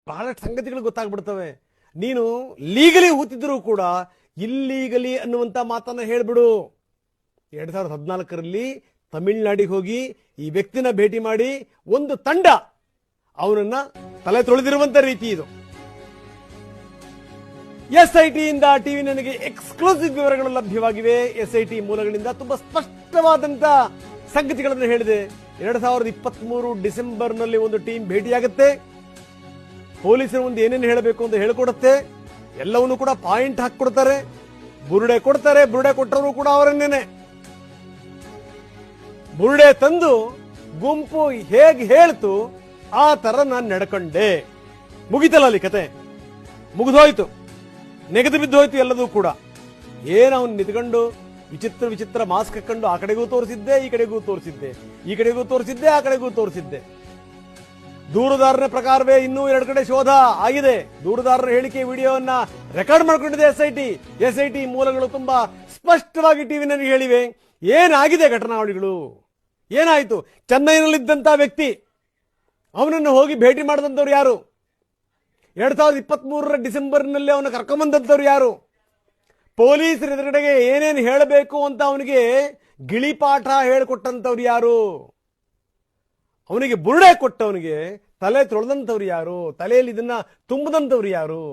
ಬಹಳಷ್ಟು ಸಂಗತಿಗಳು ಗೊತ್ತಾಗ್ಬಿಡ್ತವೆ. ನೀನು ಲೀಗಲಿ ಹೂತಿದ್ರು ಕೂಡ ಇಲ್ಲೀಗಲಿ ಅನ್ನುವಂತ ಮಾತನ್ನ ಹೇಳ್ಬಿಡು. 2014ರಲ್ಲಿ ತಮಿಳುನಾಡಿಗೆ ಹೋಗಿ ಈ ವ್ಯಕ್ತಿನ ಭೇಟಿ ಮಾಡಿ ಒಂದು ತಂಡ ಅವನನ್ನ ತಲೆ ತೊಳೆದಿರುವಂತ ರೀತಿ ಇದು. ಎಸ್ಐಟಿ ಇಂದ ಟಿವಿ ನನಗೆ ಎಕ್ಸ್ಕ್ಲೂಸಿವ್ ವಿವರಗಳು ಲಭ್ಯವಾಗಿವೆ. ಎಸ್ಐಟಿ ಮೂಲಗಳಿಂದ ತುಂಬಾ ಸ್ಪಷ್ಟವಾದಂತ ಸಂಗತಿಗಳನ್ನು ಹೇಳಿದೆ. 2023 ಡಿಸೆಂಬರ್ನಲ್ಲಿ ಒಂದು ಟೀಮ್ ಭೇಟಿಯಾಗುತ್ತೆ. ಪೊಲೀಸರು ಒಂದು ಏನೇನು ಹೇಳಬೇಕು ಅಂತ ಹೇಳಿಕೊಡುತ್ತೆ. ಎಲ್ಲವನ್ನೂ ಕೂಡ ಪಾಯಿಂಟ್ ಹಾಕಿಕೊಡ್ತಾರೆ. ಬುರುಡೆ ಕೊಡ್ತಾರೆ. ಬುರುಡೆ ಕೊಟ್ಟರು ಕೂಡ ಅವರನ್ನೇನೆ ಬುರುಡೆ ತಂದು ಗುಂಪು ಹೇಗೆ ಹೇಳ್ತು ಆ ತರ ನಾನು ನಡ್ಕೊಂಡೆ. ಮುಗಿತಲ್ಲ ಅಲ್ಲಿ ಕತೆ, ಮುಗಿದೋಯ್ತು, ನೆಗೆದು ಬಿದ್ದೋಯ್ತು ಎಲ್ಲದೂ ಕೂಡ. ಏನು ಅವನು ನಿಂತ್ಕೊಂಡು ವಿಚಿತ್ರ ವಿಚಿತ್ರ ಮಾಸ್ಕ್ ಹಾಕೊಂಡು ಆ ಕಡೆಗೂ ತೋರಿಸಿದ್ದೆ, ಈ ಕಡೆಗೂ ತೋರಿಸಿದ್ದೆ, ಈ ಕಡೆಗೂ ತೋರಿಸಿದ್ದೆ, ಆ ಕಡೆಗೂ ತೋರಿಸಿದ್ದೆ. ದೂರುದಾರನ ಪ್ರಕಾರವೇ ಇನ್ನೂ 2 ಕಡೆ ಶೋಧ ಆಗಿದೆ. ದೂರುದಾರರ ಹೇಳಿಕೆ ವಿಡಿಯೋವನ್ನ ರೆಕಾರ್ಡ್ ಮಾಡ್ಕೊಂಡಿದೆ ಎಸ್ಐಟಿ ಮೂಲಗಳು ತುಂಬಾ ಸ್ಪಷ್ಟವಾಗಿ ಟಿವಿನಲ್ಲಿ ಹೇಳಿವೆ. ಏನಾಗಿದೆ ಘಟನಾವಳಿಗಳು, ಏನಾಯ್ತು? ಚೆನ್ನೈನಲ್ಲಿದ್ದಂತ ವ್ಯಕ್ತಿ ಅವನನ್ನು ಹೋಗಿ ಭೇಟಿ ಮಾಡಿದಂಥವ್ರು ಯಾರು? 2023 ಡಿಸೆಂಬರ್ನಲ್ಲಿ ಅವನ ಕರ್ಕೊಂಬಂದವರು ಯಾರು? ಪೊಲೀಸರ ಎದುರುಗಡೆಗೆ ಏನೇನು ಹೇಳಬೇಕು ಅಂತ ಅವನಿಗೆ ಗಿಳಿಪಾಠ ಹೇಳಿಕೊಟ್ಟಂತವ್ರು ಯಾರು? ಅವನಿಗೆ ಬುರುಡೆ ಕೊಟ್ಟವನಿಗೆ ತಲೆ ತೊಳೆದಂಥವ್ರು ಯಾರು? ತಲೆಯಲ್ಲಿ ಇದನ್ನ ತುಂಬದಂಥವ್ರು ಯಾರು?